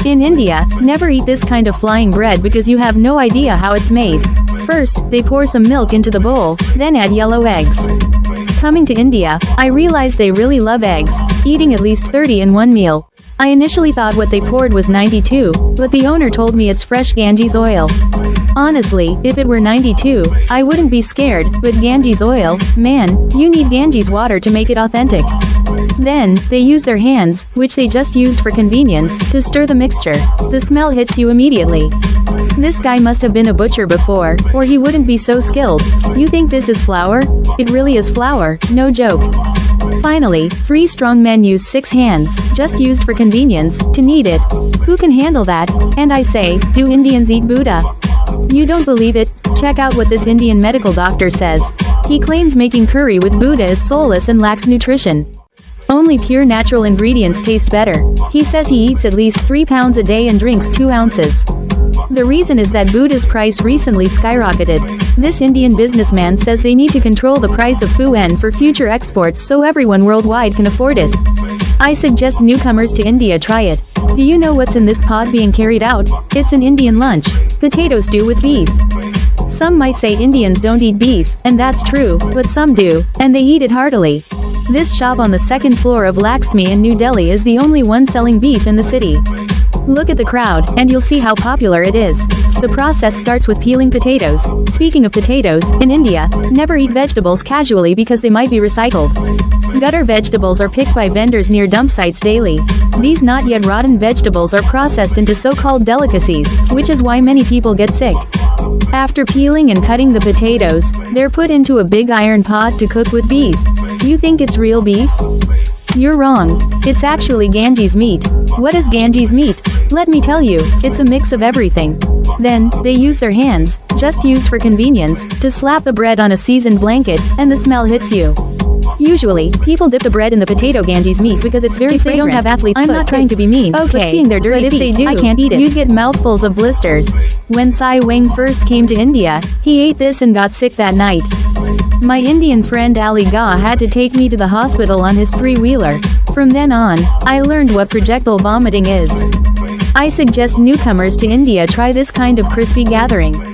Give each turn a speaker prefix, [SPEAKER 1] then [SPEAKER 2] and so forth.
[SPEAKER 1] In India, never eat this kind of flying bread because you have no idea how it's made. First, they pour some milk into the bowl, then add yellow eggs. Coming to India, I realized they really love eggs, eating at least 30 in one meal. I initially thought what they poured was 92, but the owner told me it's fresh Ganges oil. Honestly, if it were 92, I wouldn't be scared, but Ganges oil, man, you need Ganges water to make it authentic. Then, they use their hands, which they just used for convenience, to stir the mixture. The smell hits you immediately. This guy must have been a butcher before, or he wouldn't be so skilled. You think this is flour? It really is flour, no joke. Finally, 3 strong men use 6 hands, just used for convenience, to knead it. Who can handle that? And I say, do Indians eat Buddha? You don't believe it? Check out what this Indian medical doctor says. He claims making curry with Buddha is soulless and lacks nutrition. Only pure natural ingredients taste better. He says he eats at least 3 pounds a day and drinks 2 ounces. The reason is that Buddha's price recently skyrocketed. This Indian businessman says they need to control the price of Fu-En for future exports so everyone worldwide can afford it. I suggest newcomers to India try it. Do you know what's in this pot being carried out? It's an Indian lunch. Potato stew with beef. Some might say Indians don't eat beef, and that's true, but some do, and they eat it heartily. This shop on the 2nd floor of Laxmi in New Delhi is the only one selling beef in the city. Look at the crowd, and you'll see how popular it is. The process starts with peeling potatoes. Speaking of potatoes, in India, never eat vegetables casually because they might be recycled. Gutter vegetables are picked by vendors near dump sites daily. These not yet rotten vegetables are processed into so-called delicacies, which is why many people get sick. After peeling and cutting the potatoes, they're put into a big iron pot to cook with beef. You think it's real beef? You're wrong. It's actually Ganges meat. What is Ganges meat? Let me tell you, it's a mix of everything. Then, they use their hands, just used for convenience, to slap the bread on a seasoned blanket, and the smell hits you. Usually, people dip the bread in the potato Ganges meat because it's very fragrant. They don't have athlete's foot. I'm not trying to be mean, but seeing their dirty feet, if they do, I can't eat it. You'd get mouthfuls of blisters. When Sai Weng first came to India, he ate this and got sick that night. My Indian friend Ali Gah had to take me to the hospital on his 3-wheeler. From then on, I learned what projectile vomiting is. I suggest newcomers to India try this kind of crispy gathering.